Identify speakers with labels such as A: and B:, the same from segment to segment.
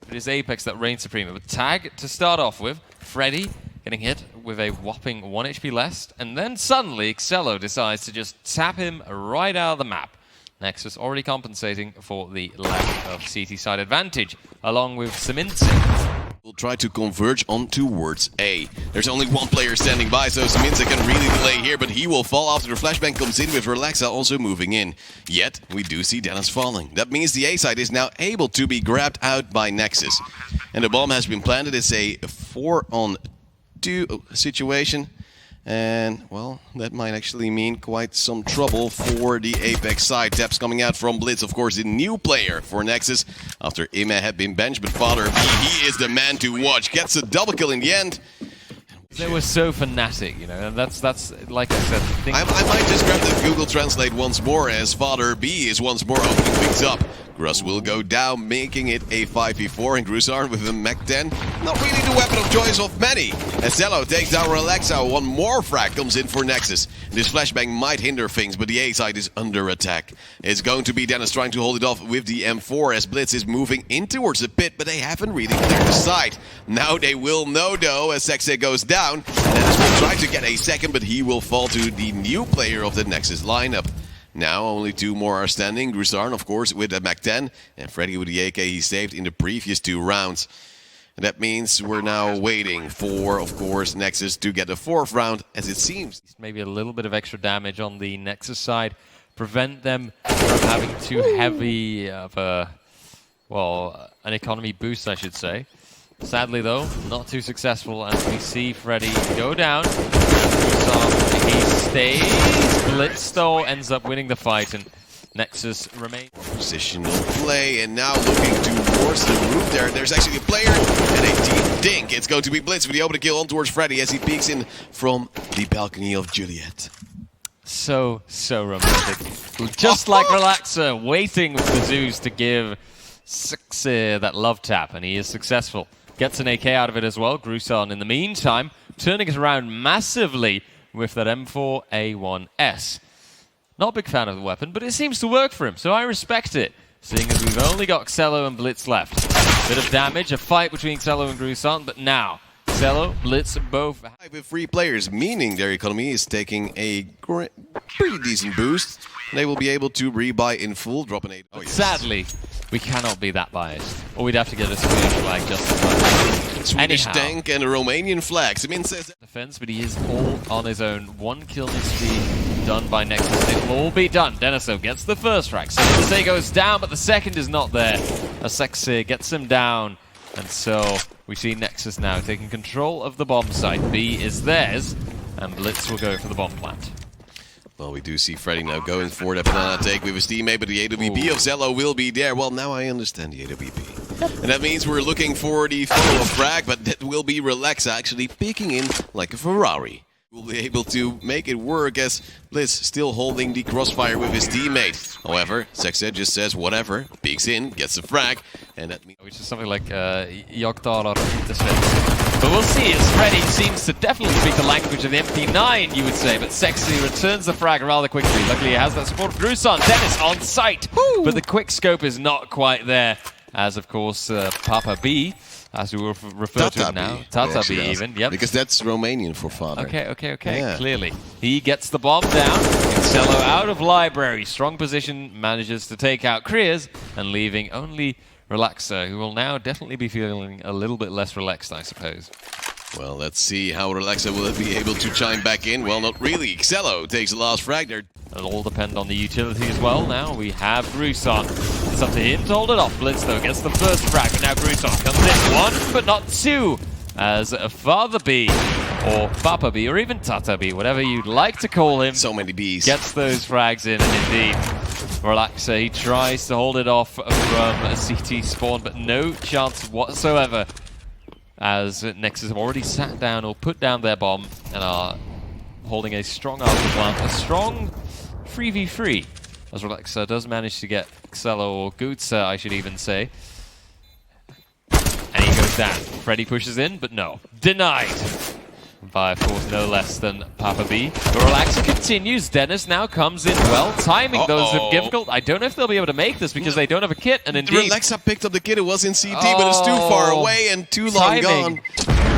A: It is Apeks that reigns supreme. With tag to start off with, Freddy getting hit with a whopping 1 HP less, and then suddenly XELLOW decides to just tap him right out of the map. Nexus already compensating for the lack of CT side advantage, along with SEMINTE.
B: Will try to converge on towards A. There's only one player standing by, so SEMINTE can really delay here, but he will fall after the flashbang comes in with Relaxa also moving in. Yet, we do see Dennis falling. That means the A side is now able to be grabbed out by Nexus. And the bomb has been planted. It's a 4-on-2 situation. And, well, that might actually mean quite some trouble for the Apeks side. Taps coming out from Blytz, of course, the new player for Nexus. After Ime had been benched, but Father B, he is the man to watch. Gets a double kill in the end.
A: They were so fanatic, you know, and that's like I said.
B: I might just grab the Google Translate once more, as Father B is once more opening things up. Grus will go down, making it a 5v4, and Grusarn with a Mach 10. Not really the weapon of choice of many. XELLOW takes down Relaxa. One more frag comes in for Nexus. This flashbang might hinder things, but the A side is under attack. It's going to be Dennis trying to hold it off with the M4 as Blytz is moving in towards the pit, but they haven't really cleared the side. Now they will know though, as Xexe goes down. Dennis will try to get a second, but he will fall to the new player of the Nexus lineup. Now only 2 more are standing. Grusarn, of course, with a Mach 10, and Freddy with the AK he saved in the previous 2 rounds. And that means we're now waiting for, of course, Nexus to get the 4th round, as it seems.
A: Maybe a little bit of extra damage on the Nexus side. Prevent them from having too heavy of a, well, an economy boost, I should say. Sadly, though, not too successful, as we see Freddy go down. He stays. Blytz, though, ends up winning the fight, and Nexus remains.
B: Positional play, and now looking towards the roof there. There's actually a player and a team dink. It's going to be Blytz with the open kill on towards Freddy as he peeks in from the balcony of Juliet.
A: So romantic. Just like Relaxa, waiting with the Zeus to give Xexe that love tap, and he is successful. Gets an AK out of it as well. Grusarn, in the meantime, turning it around massively with that M4A1S. Not a big fan of the weapon, but it seems to work for him, so I respect it, seeing as we've only got XELLOW and Blytz left. Bit of damage, a fight between XELLOW and Grusarn, but now XELLOW, Blytz, both
B: with 3 players, meaning their economy is taking a pretty decent boost. They will be able to rebuy in full, drop an 8. Oh, yes.
A: Sadly, we cannot be that biased, or we'd have to get a Swedish flag justified.
B: Swedish tank and a Romanian flag. Simin says
A: defense, but he is all on his own. 1 kill needs to be done by Nexus. It will all be done. Deniso gets the first frag. SEMINTE goes down, but the second is not there. Xexe gets him down, and so we see Nexus now taking control of the bomb site. B is theirs, and Blytz will go for the bomb plant.
B: Well, we do see Freddy now going for that banana take with his teammate, but the AWP of XELLOW will be there. Well, now I understand the AWP. And that means we're looking for the follow-up frag, but that will be Relaxa actually peeking in like a Ferrari. We'll be able to make it work as Blytz still holding the crossfire with his teammate. However, Xexe just says whatever, peeks in, gets a frag, and that means...
A: Which is something like Yogtalar. But we'll see, as Freddy seems to definitely speak the language of the MP9, you would say, but Xexe returns the frag rather quickly. Luckily, he has that support of Grusarn. Dennis on site, but the quick scope is not quite there, as of course Papa B, as we will refer to him now. Tata B even, yep.
B: Because that's Romanian for father.
A: Okay,
B: yeah.
A: Clearly. He gets the bomb down, XELLOW out of library. Strong position, manages to take out kreaz, and leaving only Relaxa, who will now definitely be feeling a little bit less relaxed, I suppose.
B: Well, let's see how Relaxa will be able to chime back in. Well, not really. XELLOW takes the last frag there.
A: It'll all depend on the utility as well. Now we have Grusarn. It's up to him to hold it off. Blytz, though, gets the first frag, but now Grusarn comes in. 1, but not 2, as Father B, or Papa B, or even Tata B, whatever you'd like to call him.
B: So many Bs.
A: Gets those frags in, and indeed, Relaxa, he tries to hold it off from a CT spawn, but no chance whatsoever, as Nexus have already sat down or put down their bomb and are holding a strong alpha plant, a strong 3v3, as Relaxa does manage to get XELLOW, or Gutsa, I should even say. And he goes down. Freddy pushes in, but no. Denied. by, of course, no less than Papa B. But Relaxa continues. Dennis now comes in well. Timing those are difficult. I don't know if they'll be able to make this because they don't have a kit. And indeed,
B: Relaxa picked up the kit. It was in CT, but it's too far away and too long gone.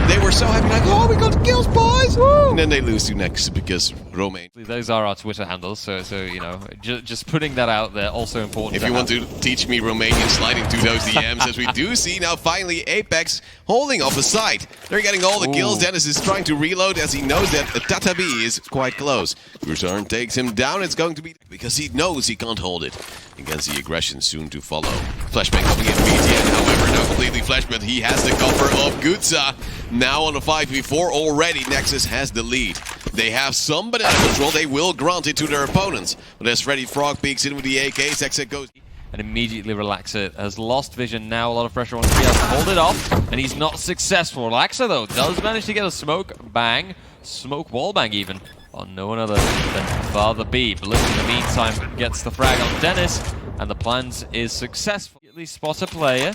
B: They were so happy, like, oh, we got kills, boys! Woo! And then they lose to Nexus because Romain.
A: Those are our Twitter handles, so you know, just putting that out there, also important.
B: If you want to teach me Romanian, slide into those DMs, as we do see now finally Apeks holding off a side. They're getting all the kills. Dennis is trying to reload as he knows that Tata B is quite close. Grusarn takes him down. It's going to be because he knows he can't hold it against the aggression soon to follow. Flashbang coming in BTN, however, not completely flash, but he has the cover of Gutsa. Now on a 5v4 already, Nexus has the lead. They have some banana control, they will grant it to their opponents. But as FREDDyFROG peeks in with the AK, Sexa goes...
A: And immediately Relaxa has lost vision. Now a lot of pressure on kreaz to hold it off, and he's not successful. Relaxa, though, does manage to get a smoke bang, smoke wall bang even, on no one other than Father B. Blytz in the meantime gets the frag on Dennis, and the plans is successful. At least spot a player.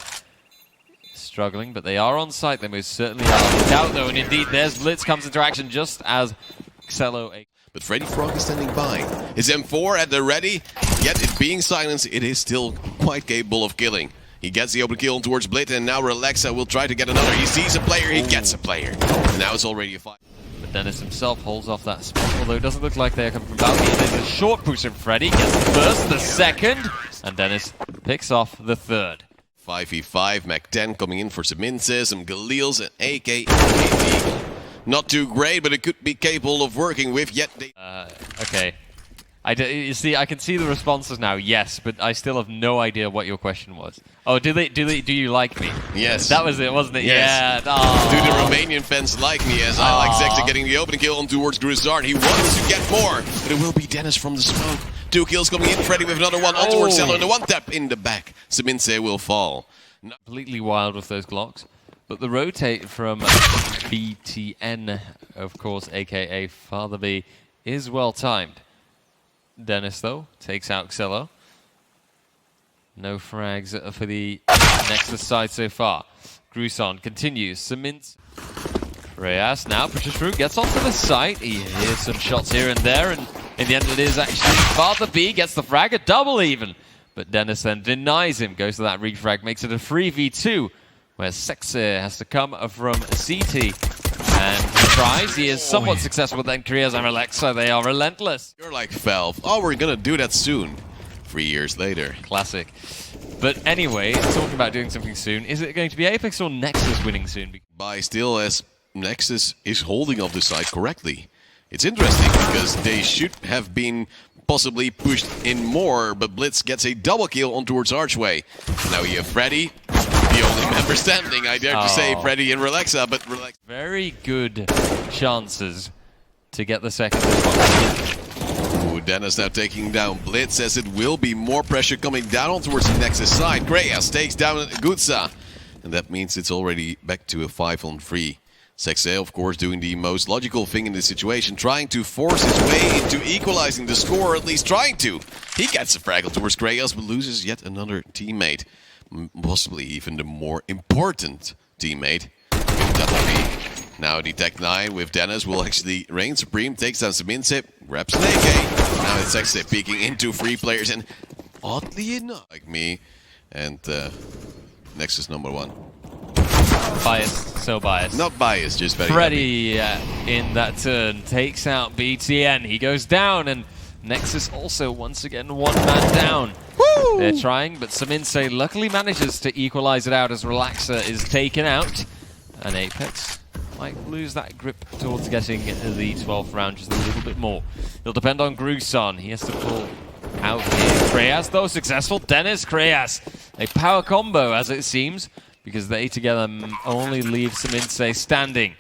A: Struggling, but they are on site. They most certainly are. Look out, though, and indeed, there's Blytz comes into action just as XELLOW.
B: But FREDDyFROG is standing by. His M4 at the ready, yet it being silenced, it is still quite capable of killing. He gets the open kill towards Blytz, and now Relaxa will try to get another. He sees a player, he gets a player. And now it's already a fight.
A: But Dennis himself holds off that spot, although it doesn't look like they are coming from balcony. There's a short push from Freddy, gets the first, the second, and Dennis picks off the third.
B: 5v5, Mac10 coming in for SEMINTE, some Galils, and AK deagle. Not too great, but it could be capable of working with, yet they...
A: Okay. You see, I can see the responses now, yes, but I still have no idea what your question was. Oh, do you like me?
B: Yes.
A: That was it, wasn't it?
B: Yes.
A: Yeah. Aww.
B: Do the Romanian fans like me, as I like Zexa getting the opening kill on towards Grusarn. He wants to get more, but it will be Dennis from the smoke. 2 kills coming in, Freddy with another one on towards XELLOW, and the one tap in the back. SEMINTE will fall.
A: Completely wild with those Glocks. But the rotate from BTN, of course, aka Father B, is well timed. Dennis, though, takes out XELLOW. No frags for the Nexus side so far. Grusarn continues. SEMINTE. kreaz now pushes through, gets onto the site. He hears some shots here and there, and in the end it is actually Father B gets the frag, a double even. But Dennis then denies him, goes to that refrag, makes it a 3v2, where Sexa has to come from CT. And he tries, he is somewhat successful, then kreaz and Relaxa, they are relentless.
B: You're like Valve. Oh, we're gonna do that soon. 3 years later.
A: Classic. But anyway, talking about doing something soon, is it going to be Apeks or Nexus winning soon?
B: By still, as Nexus is holding off the side correctly. It's interesting because they should have been possibly pushed in more, but Blytz gets a double kill on towards Archway. Now you have Freddy, the only member standing, I dare to say, Freddy and Relaxa, but Relaxa.
A: Very good chances to get the second.
B: Ooh, Dennis now taking down Blytz, as it will be more pressure coming down on towards the Nexus side. kreaz takes down Gutsa, and that means it's already back to a 5-on-3. Sexa, of course, doing the most logical thing in this situation, trying to force his way into equalizing the score, or at least trying to. He gets a fraggle towards kreaz, but loses yet another teammate. Possibly even the more important teammate. Now the Tech 9 with Dennis will actually reign supreme, takes down SEMINTE, grabs an AK. Now it's Sexa peeking into 3 players, and oddly enough, like me, and Nexus number 1.
A: Biased, so biased.
B: Not biased, just very
A: Freddy in that turn takes out BTN. He goes down, and Nexus also once again one man down. Woo! They're trying, but SEMINTE luckily manages to equalize it out as Relaxa is taken out. And Apeks might lose that grip towards getting the 12th round just a little bit more. It'll depend on Grusarn. He has to pull out here. kreaz, though, successful. Dennis, kreaz. A power combo, as it seems, because they together only leave SEMINTE standing.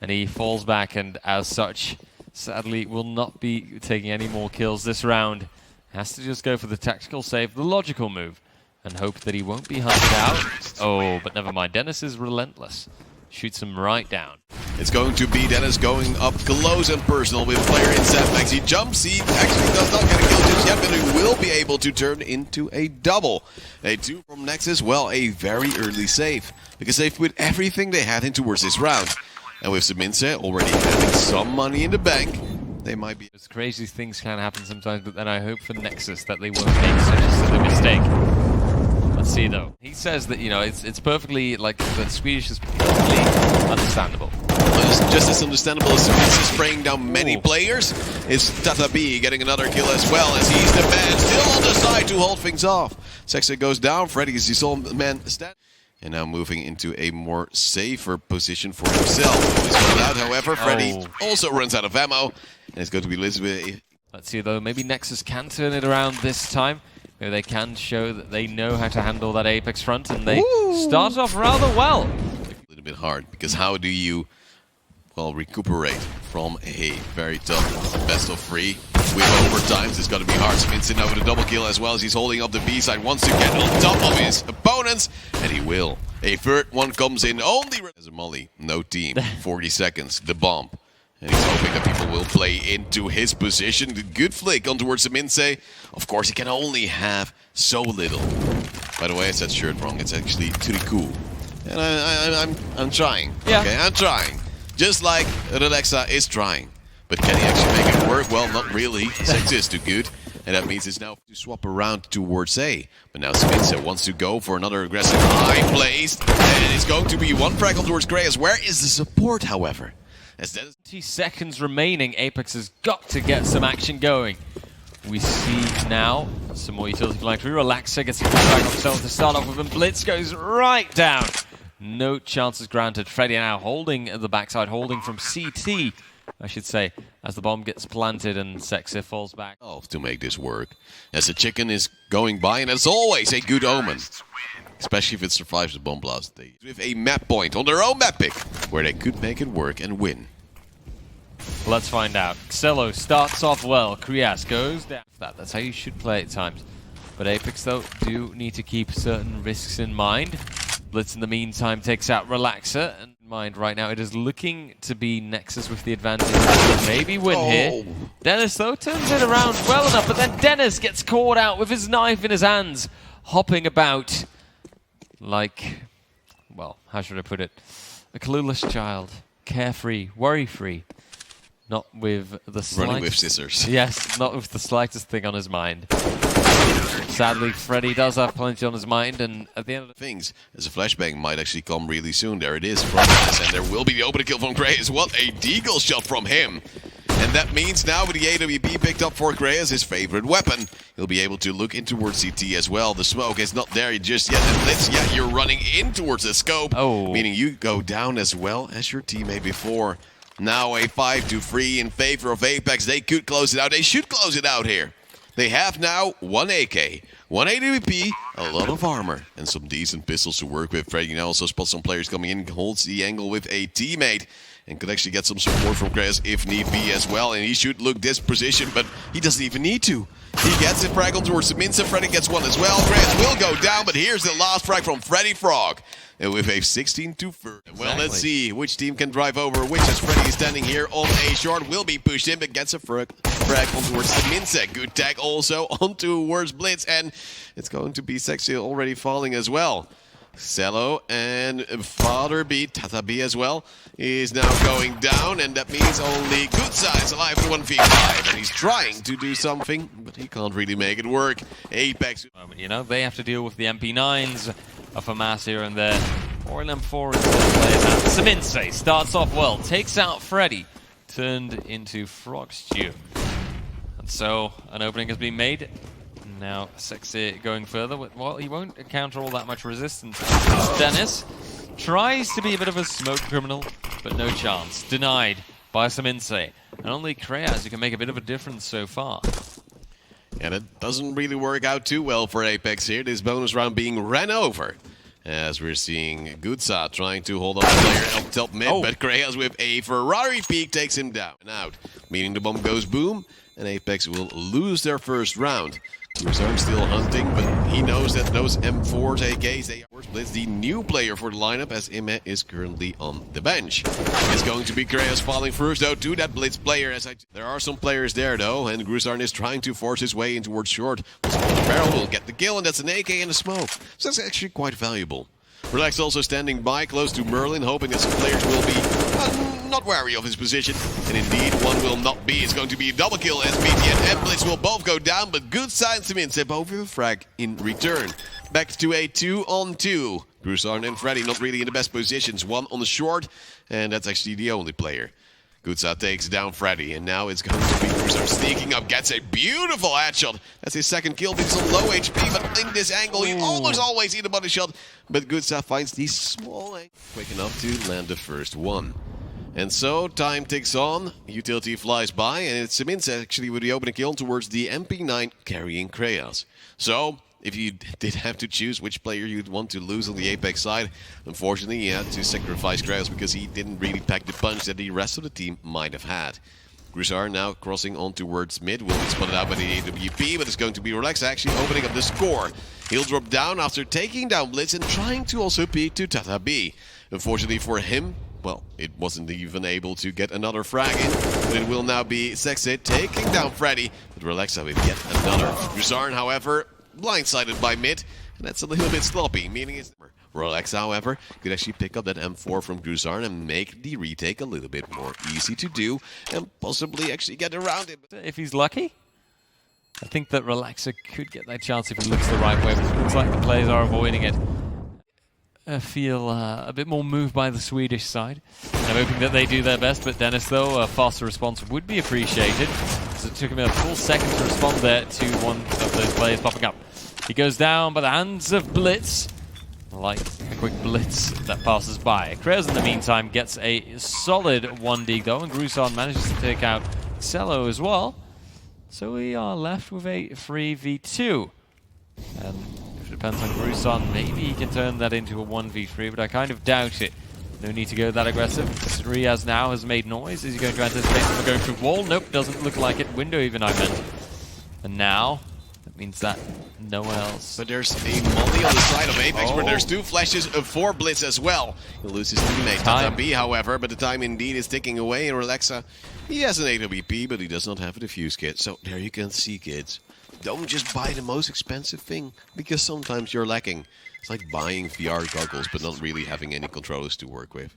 A: And he falls back, and as such, sadly, will not be taking any more kills this round. Has to just go for the tactical save, the logical move, and hope that he won't be hunted out. Oh, but never mind. Dennis is relentless. Shoots him right down.
B: It's going to be Dennis going up close and personal with a player in Sandbags. He jumps, he actually does not get a kill just yet, but he will be able to turn into a double. A 2 from Nexus, well, a very early save, because they've put everything they had in towards this round. And with SEMINTE already having some money in the bank, they might be...
A: Those crazy things can happen sometimes, but then I hope for Nexus that they won't make such a silly mistake. Let's see though. He says that, you know, it's perfectly, like, the Swedish is perfectly understandable.
B: Just as understandable as SEMINTE spraying down many players, is dupreeh getting another kill as well, as he's the man still on the side to hold things off. Sexy goes down, Freddy is his own man stand. And now moving into a more safer position for himself. He's run out, however, Freddy also runs out of ammo. And it's going to be Elizabeth.
A: Let's see though, maybe Nexus can turn it around this time. Maybe they can show that they know how to handle that Apeks front, and they start off rather well.
B: A little bit hard, because how do you, well, recuperate from a very tough best of 3 with overtimes? It's going to be hard. SEMINTE over the double kill as well, as he's holding up the B side, wants to get on top of his opponents, and he will. A third one comes in only as a molly. No team. 40 seconds. The bomb. And he's hoping that people will play into his position. Good flick on towards SEMINTE. Of course, he can only have so little. By the way, I said shirt wrong. It's actually Tricot. And I'm trying.
A: Yeah.
B: Okay, I'm trying. Just like Relaxa is trying. But can he actually make it work? Well, not really. Sex is too good. And that means it's now to swap around towards A. But now SEMINTE wants to go for another aggressive high placed. And it's going to be one frag on towards kreaz. Where is the support, however? As that is
A: 20 seconds remaining, Apeks has got to get some action going. We see now some more utility flying through. Relaxa gets a good frag on himself to start off with, and Blytz goes right down. No chances granted. Freddy now holding the backside, holding from CT, I should say, as the bomb gets planted and Sexy falls back.
B: To make this work. As the chicken is going by, and as always, a good omen. Especially if it survives the bomb blast. With a map point on their own map pick, where they could make it work and win.
A: Let's find out. XELLOW starts off well. kreaz goes down. That's how you should play at times. But Apeks, though, do need to keep certain risks in mind. Blytz, in the meantime, takes out Relaxa. And in mind right now, it is looking to be Nexus with the advantage. Maybe win here. Dennis, though, turns it around well enough. But then Dennis gets caught out with his knife in his hands, hopping about like, well, how should I put it? A clueless child. Carefree, worry-free. Not with the slightest...
B: Running with scissors.
A: Yes, not with the slightest thing on his mind. Sadly, Freddy does have plenty on his mind, and at the end of the...
B: Things, as a flashbang might actually come really soon. There it is, and there will be the open kill from kreaz. What a deagle shot from him. And that means now with the AWP picked up for kreaz, his favorite weapon, he'll be able to look in towards CT as well. The smoke is not there just yet. And Blytz, yeah, you're running in towards the scope, meaning you go down as well as your teammate before. Now a 5-3 in favor of Apeks. They could close it out. They should close it out here. They have now 1 AK, 1 AWP, a lot of armor, and some decent pistols to work with. Freddy now also spots some players coming in, holds the angle with a teammate, and could actually get some support from kreaz if need be as well. And he should look this position, but he doesn't even need to. He gets it fraggled towards SEMINTE. Freddy gets one as well. kreaz will go down, but here's the last frag from FREDDyFROG. And with a 16-4. Well, let's see which team can drive over which, as Freddy is standing here on a short, will be pushed in, but gets a frag on towards SEMINTE. Good tag also on towards Blytz, and it's going to be Sexy already falling as well. XELLOW and dupreeh as well is now going down, and that means only Grusarn is alive in 1v5, and he's trying to do something, but he can't really make it work. Apeks,
A: you know, they have to deal with the MP9s of a mass here and there, or an M4 instead. SEMINTE starts off well, takes out Freddy, turned into frog stew, and so an opening has been made. Now Sexy going further with, well, he won't encounter all that much resistance. Dennis tries to be a bit of a smoke criminal, but no chance. Denied by SEMINTE. And only kreaz who can make a bit of a difference so far.
B: And it doesn't really work out too well for Apeks here. This bonus round being ran over. As we're seeing Grusarn trying to hold on the player up top mid, but kreaz with a Ferrari peek takes him down and out. Meaning the bomb goes boom, and Apeks will lose their first round. Grusarn still hunting, but he knows that those M4s, AKs, they are Blytz, the new player for the lineup, as Ime is currently on the bench. It's going to be kreaz falling first, though, to that Blytz player. There are some players there, though, and Grusarn is trying to force his way in towards short. Barrel will get the kill, and that's an AK and a smoke. So that's actually quite valuable. Relaxa also standing by close to Merlin, hoping that some players will be not wary of his position. And indeed, one will not be. It's going to be a double kill as BTN and Blytz will both go down, but good signs to SEMINTE both with a frag in return. Back to a 2-on-2. Grusarn and Freddy not really in the best positions. One on the short, and that's actually the only player. Grusarn takes down Freddy, and now it's going to be Grusarn sneaking up, gets a beautiful headshot. That's his second kill, but he's on low HP, but in this angle, he almost always eat a body shot. But Grusarn finds the small angle quick enough to land the first one. And so, time ticks on, utility flies by, and it's SEMINTE actually with the opening kill towards the MP9 carrying kreaz. So, if you did have to choose which player you'd want to lose on the Apeks side, unfortunately he had to sacrifice kreaz because he didn't really pack the punch that the rest of the team might have had. Grusarn now crossing on towards mid, will be spotted out by the AWP, but it's going to be Relaxa actually opening up the score. He'll drop down after taking down Blytz and trying to also peek to Tata B. Unfortunately for him, well, it wasn't even able to get another frag in, but it will now be Sexit taking down Freddy, but Relaxa with yet another. Grusarn, however, blindsided by mid, and that's a little bit sloppy, meaning it's... Relaxa, however, could actually pick up that M4 from Grusarn and make the retake a little bit more easy to do, and possibly actually get around it.
A: If he's lucky, I think that Relaxa could get that chance if he looks the right way, but it looks like the players are avoiding it. I feel a bit more moved by the Swedish side. I'm hoping that they do their best, but Dennis, though, a faster response would be appreciated, because it took him a full second to respond there to one of those players popping up. He goes down by the hands of Blytz. Like a quick blitz that passes by. kreaz, in the meantime, gets a solid 1D go, and Grusarn manages to take out XELLOW as well. So we are left with a 3v2. And if it depends on Grusarn, maybe he can turn that into a 1v3, but I kind of doubt it. No need to go that aggressive. kreaz now has made noise. Is he going to anticipate someone going through wall? Nope, doesn't look like it. Window even, I meant. And now, that means that no one else.
B: But there's a molly on the side of Apeks, but there's two flashes for Blytz as well. He'll lose his teammate, Tata B, however, but the time indeed is ticking away, and Relaxa, he has an AWP, but he does not have a defuse kit. So there you can see, kids. Don't just buy the most expensive thing, because sometimes you're lacking. It's like buying VR goggles, but not really having any controllers to work with.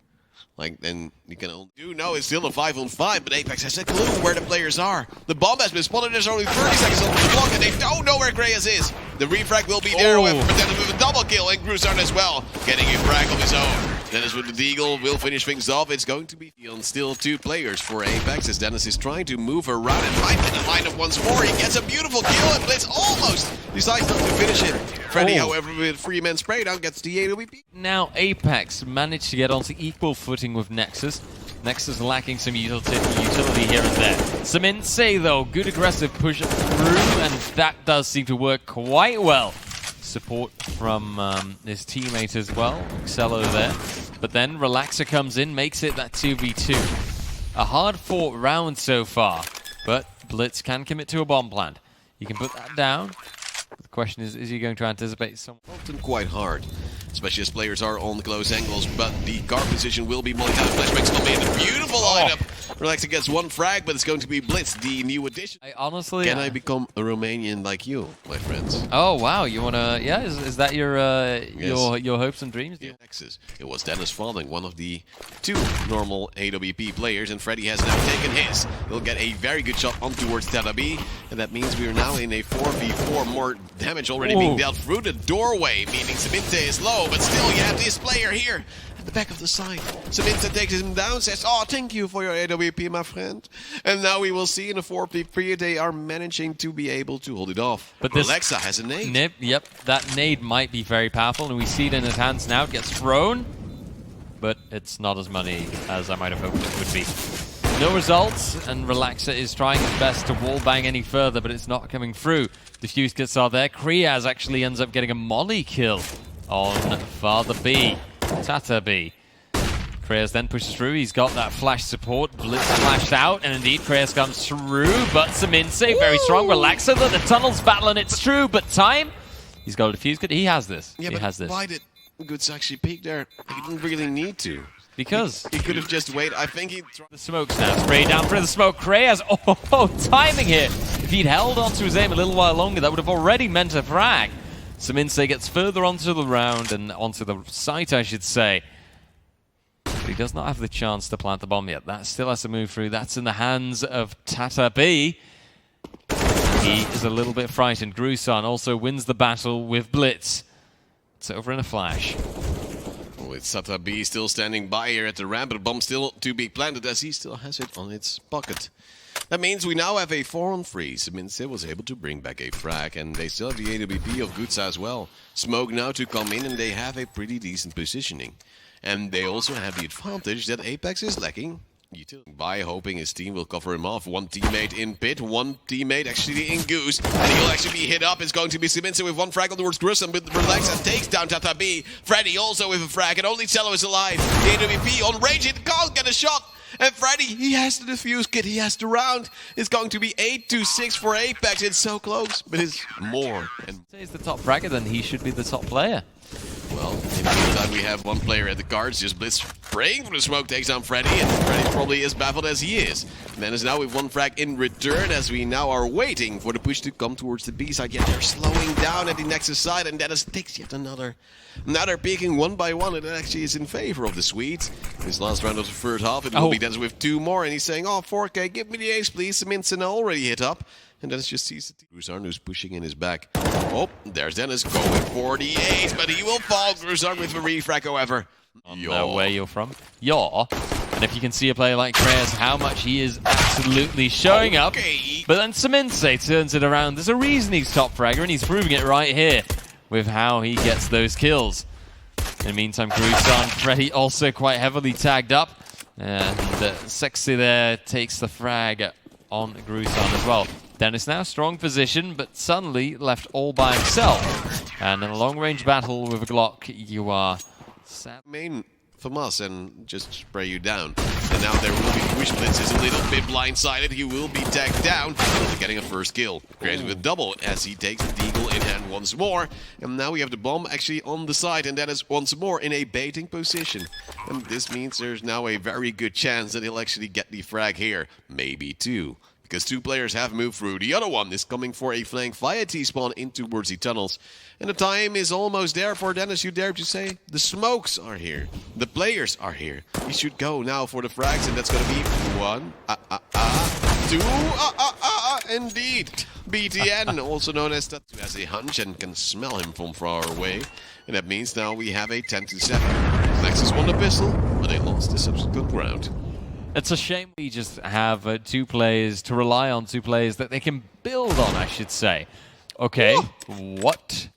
B: Like, then you can only do know it's still a 5-on-5, but Apeks has a clue where the players are. The bomb has been spotted, there's only 30 seconds on the clock, and they don't know where kreaz is. The refrag will be there, however, but Dennis with a double kill, and Grusarn as well, getting a frag of his own. Dennis with the deagle will finish things off. It's going to be on still two players for Apeks, as Dennis is trying to move around and might get the lineup once more. He gets a beautiful kill, and Blytz almost decides not to finish it. Freddy, however, with 3-man spray down, gets the AWP.
A: Now Apeks managed to get onto equal footing with Nexus. Nexus lacking some utility here and there. SEMINTE, though, good aggressive push through, and that does seem to work quite well. Support from his teammate as well, XELLOW there. But then Relaxa comes in, makes it that 2v2. A hard-fought round so far, but Blytz can commit to a bomb plant. You can put that down. The question is he going to anticipate some?
B: Often quite hard, especially as players are on close angles, but the guard position will be multi out. Flashbang's not made a beautiful lineup. Relaxa gets one frag, but it's going to be Blytz, the new addition.
A: Can
B: I become a Romanian like you, my friends?
A: Oh wow, you wanna? Yeah, is that your your hopes and dreams?
B: Yeah. Nexus. It was Dennis falling, one of the two normal AWP players, and Freddy has now taken his. He'll get a very good shot on towards Tata B, and that means we are now in a 4v4. More damage already being dealt through the doorway, meaning SEMINTE is low, but still you have this player here at the back of the side. SEMINTE takes him down, says, "Oh, thank you for your AWP, my friend." And now we will see in the 4v3 they are managing to be able to hold it off. But Relaxa has a nade.
A: Yep, that nade might be very powerful, and we see it in his hands now. It gets thrown, but it's not as many as I might have hoped it would be. No results, and Relaxa is trying his best to wallbang any further, but it's not coming through. The fuse kits are there. kreaz actually ends up getting a molly kill on Father B. Tata B. kreaz then pushes through. He's got that flash support. Blytz flashed out, and indeed kreaz comes through, but SEMINTE very strong. Relaxa, the tunnel's battling, it's true, but time. He's got a defuse kit. He has this.
B: Yeah,
A: he has this.
B: Why did Goods actually peek there? He didn't really need to.
A: Because
B: he could have just waited. I think he...
A: The smokes now. Spray down for the smoke. kreaz. Oh, timing here. If he'd held on to his aim a little while longer, that would have already meant a frag. SEMINTE gets further onto the round and onto the site, I should say. But he does not have the chance to plant the bomb yet. That still has to move through. That's in the hands of Tata-B. He is a little bit frightened. Grusarn also wins the battle with Blytz. It's over in a flash.
B: With Tata-B still standing by here at the ramp, but the bomb still to be planted as he still has it on its pocket. That means we now have a 4-on-3. SEMINTE was able to bring back a frag, and they still have the AWP of Gutsa as well. Smoke now to come in, and they have a pretty decent positioning. And they also have the advantage that Apeks is lacking. By hoping his team will cover him off. One teammate in pit, one teammate actually in goose, and he'll actually be hit up. It's going to be SEMINTE with one frag on towards Grusarn, but Relaxa takes down Tata-B. Freddy also with a frag, and only XELLOW is alive. The AWP on range, it can't get a shot. And Freddy, he has the defuse kit, he has the round. It's going to be 8-6 for Apeks. It's so close, but it's more. And
A: If he's the top fragger, then he should be the top player.
B: well, in the meantime, we have one player at the cards, just Blytz praying for the smoke, takes down Freddy, and Freddy probably as baffled as he is. And then is now with one frag in return, as we now are waiting for the push to come towards the B side. Yet they're slowing down at the Nexus side, and Natus takes yet another. Now they're peeking one by one, and it actually is in favor of the Swedes. This last round of the first half, it will be Natus with 2 more, and he's saying, oh, 4K, give me the ace, please. SEMINTE already hit up. And Dennis just sees the Grusarn who's pushing in his back. Oh, there's Dennis going for the ace, but he will fall. Grusarn with the refrag, however.
A: Where you're from. And if you can see a player like kreaz, how much he is absolutely showing up. But then SEMINTE turns it around. There's a reason he's top fragger, and he's proving it right here with how he gets those kills. In the meantime, Grusarn, Freddy also quite heavily tagged up. And Sexy there takes the frag on Grusarn as well. Dennis now strong position, but suddenly left all by himself. And in a long-range battle with a Glock, you are sad.
B: Main from us and just spray you down. And now there will be Blytz is a little bit blindsided. He will be tagged down, getting a first kill. kreaz with double as he takes the deagle in hand once more. And now we have the bomb actually on the side, and that is once more in a baiting position. And this means there's now a very good chance that he'll actually get the frag here. Maybe 2. Because 2 players have moved through. The other one is coming for a flank via T-spawn in towards the tunnels. And the time is almost there for Dennis, you dare to say. The smokes are here. The players are here. He should go now for the frags, and that's going to be 1, 2, indeed. BTN, also known as that, who has a hunch and can smell him from far away. And that means now we have a 10-7. Nexus won the pistol, but they lost the subsequent round.
A: It's a shame we just have 2 players to rely on, 2 players that they can build on, I should say. Okay, what?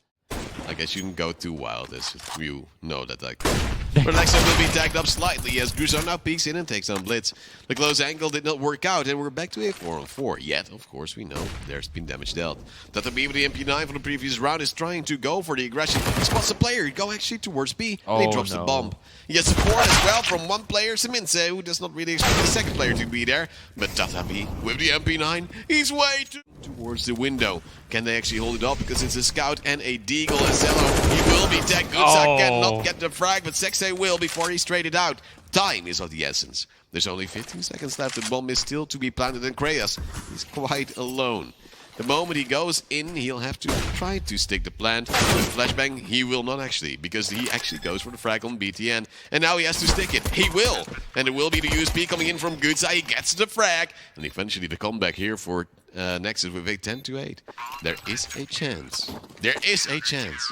B: I guess you can go too wild, as you know that I can. Relaxa will be tagged up slightly as Grusarn now peeks in and takes on Blytz. The close angle did not work out, and we're back to a 4-on-4. Yet, of course, we know there's been damage dealt. Tata-B with the MP9 from the previous round is trying to go for the aggression. He spots the player, go actually towards B, and he drops the bomb. He has support as well from one player, SEMINTE, who does not really expect the second player to be there. But Tata-B with the MP9, he's way towards the window. Can they actually hold it up? Because it's a scout and a deagle as XELLOW. He will be tagged. Gutsa cannot get the frag, but Sexy will before he's traded out. Time is of the essence. There's only 15 seconds left. The bomb is still to be planted, and kreaz is quite alone. The moment he goes in, he'll have to try to stick the plant. With flashbang, he will not actually, because he actually goes for the frag on BTN. And now he has to stick it. He will. And it will be the USP coming in from Gutsa. He gets the frag. And eventually the comeback here for Nexus with a 10-8. There is a chance. There is a chance.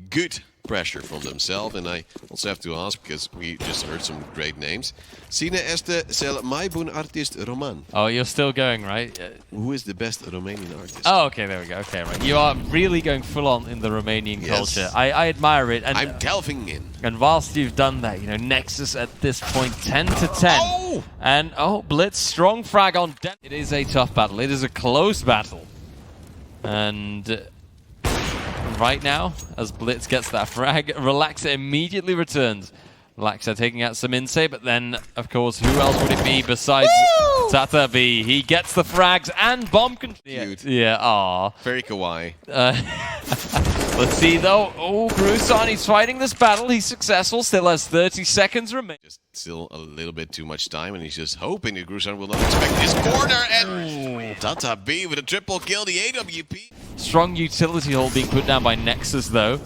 B: Good pressure from themselves, and I also have to ask, because we just heard some great names. Cine este cel mai bun artist roman.
A: Oh, you're still going, right?
B: Who is the best Romanian artist?
A: Oh, okay, there we go. Okay, right. You are really going full on in the Romanian culture. I admire it. And
B: I'm delving in.
A: And whilst you've done that, you know, Nexus at this point 10-10.
B: Oh!
A: And Blytz, strong frag on Den. It is a tough battle. It is a close battle. And right now, as Blytz gets that frag, Relaxa immediately returns. Relaxa taking out SEMINTE, but then, of course, who else would it be besides Tata-B? He gets the frags and bomb control. Yeah, aw.
B: Very kawaii.
A: Let's see, though. Oh, Grusarn, he's fighting this battle. He's successful. Still has 30 seconds remaining.
B: Just still a little bit too much time, and he's just hoping that Grusarn will not expect this corner. And Tata-B with a triple kill, the AWP.
A: Strong utility hold being put down by Nexus though.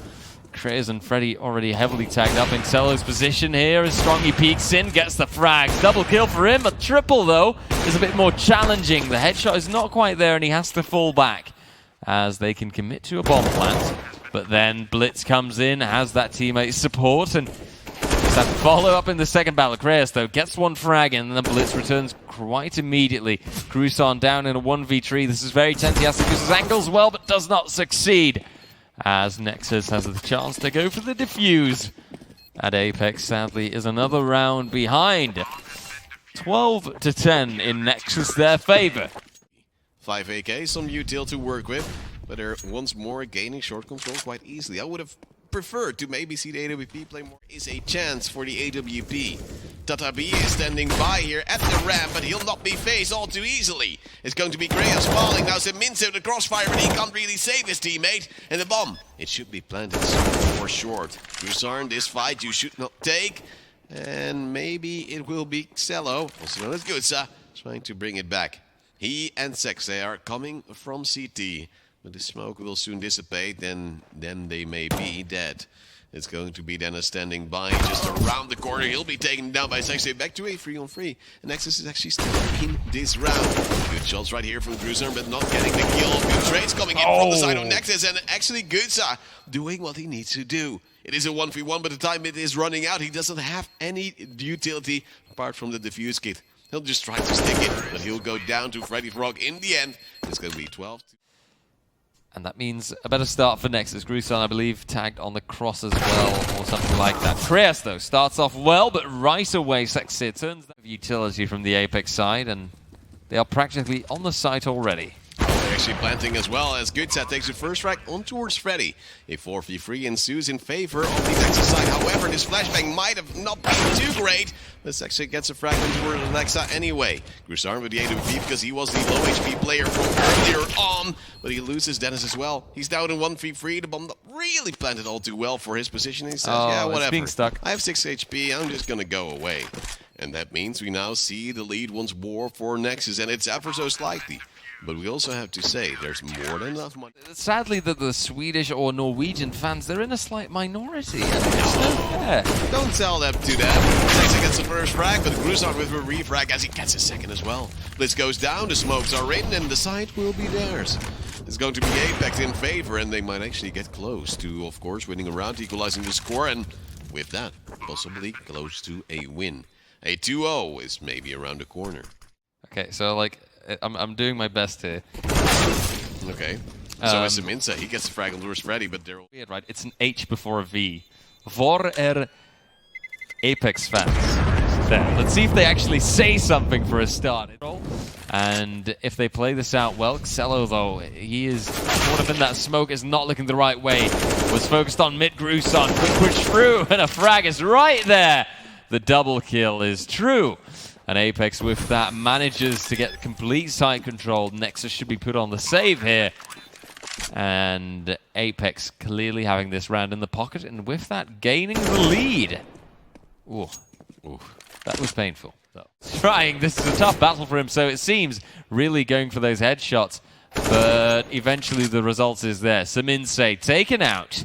A: kreaz and Freddy already heavily tagged up in XELLOW's position here as Strongy peeks in, gets the frag. Double kill for him. A triple though is a bit more challenging. The headshot is not quite there and he has to fall back as they can commit to a bomb plant. But then Blytz comes in, has that teammate support, and that follow up in the second battle. kreaz though gets one frag in, and then Blytz returns quite immediately. Grusarn down in a 1v3. This is very tense. He has to use his angles well, but does not succeed. As Nexus has the chance to go for the defuse. And Apeks, sadly, is another round behind. 12-10 in Nexus, their favor.
B: 5 AK, some util to work with, but they're once more gaining short control quite easily. I would have preferred to maybe see the AWP play more. Is a chance for the AWP. Tatabi is standing by here at the ramp, but he'll not be faced all too easily. It's going to be kreaz falling. Now SEMINTE the crossfire, but he can't really save his teammate. And the bomb, it should be planted for short. Grusarn, this fight you should not take. And maybe it will be XELLOW, also known as Gutsa, trying to bring it back. He and Sexe are coming from CT. But the smoke will soon dissipate, then they may be dead. It's going to be Dennis standing by just around the corner. He'll be taken down by Sexe. Back to a 3-on-3. And Nexus is actually still in this round. Good shots right here from Grusarn, but not getting the kill. Good trades coming in from the side of Nexus. And actually Gutsa doing what he needs to do. It is a 1v1, but the time it is running out. He doesn't have any utility apart from the defuse kit. He'll just try to stick it, but he'll go down to FREDDyFROG in the end. It's going to be 12.
A: And that means a better start for Nexus. Grusarn, I believe, tagged on the cross as well, or something like that. kreaz, though, starts off well, but right away, Sexe turns that utility from the Apeks side, and they are practically on the site already.
B: They're actually planting as well as Gutsa takes the first strike on towards Freddy. A 4v3 ensues in favor of the Nexus side. However, this flashbang might have not been too great. But Sexe gets a fragment towards Relaxa anyway. Grusarn with the AWP because he was the low HP player from earlier on. But he loses Dennis as well. He's down in 1v3. The bomb not really planted all too well for his position. He says, yeah, whatever.
A: Being stuck.
B: I have 6 HP. I'm just going to go away. And that means we now see the lead once more for Nexus. And it's ever so slightly. But we also have to say, there's more than enough money.
A: Sadly, that the Swedish or Norwegian fans, they're in a slight minority. And it's not fair.
B: Don't tell them to them. Sexe gets the first frag, but Grusarn with a refrag as he gets a second as well. Blytz goes down, the smokes are in, and the site will be theirs. It's going to be Apeks in favor, and they might actually get close to, of course, winning a round, equalizing the score, and with that, possibly close to a win. A 2-0 is maybe around the corner.
A: Okay, so like, I'm doing my best here.
B: Okay. So is SEMINTE. He gets the frag on towards Freddy, but they're
A: weird, right? It's an H before a V. Voor Apeks fans. There. Let's see if they actually say something for a start. And if they play this out well, XELLOW though, he is caught up in that smoke, is not looking the right way. Was focused on mid Grusarn, quick push through, and a frag is right there. The double kill is true. And Apeks with that manages to get complete site control. Nexus should be put on the save here. And Apeks clearly having this round in the pocket, and with that gaining the lead. Ooh, that was painful. Trying, this is a tough battle for him, so it seems really going for those headshots. But eventually the result is there. SEMINTE taken out.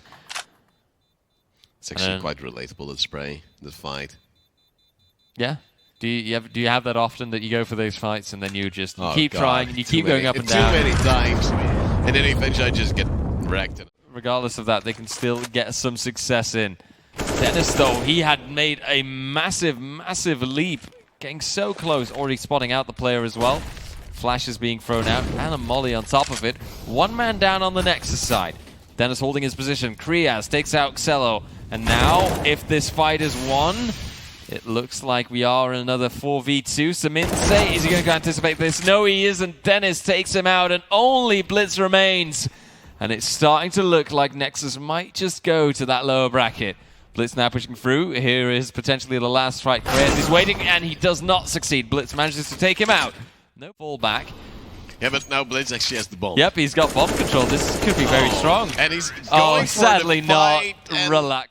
B: It's actually quite relatable, the spray, the fight.
A: Yeah. Do you have that often that you go for those fights and then you just keep trying and you keep going up and down?
B: Too many times. And then eventually I just get wrecked.
A: Regardless of that, they can still get some success in. Dennis, though, he had made a massive, massive leap. Getting so close, already spotting out the player as well. Flash is being thrown out and a molly on top of it. One man down on the Nexus side. Dennis holding his position. kreaz takes out XELLOW. And now, if this fight is won, it looks like we are in another 4v2. SEMINTE, is he going to anticipate this? No, he isn't. Dennis takes him out, and only Blytz remains. And it's starting to look like Nexus might just go to that lower bracket. Blytz now pushing through. Here is potentially the last fight. kreaz is waiting, and he does not succeed. Blytz manages to take him out. No fallback.
B: Yeah, but now Blytz actually has the bomb.
A: Yep, he's got bomb control. This could be very strong.
B: And he's going for
A: sadly
B: the
A: not.
B: fight,
A: Relax.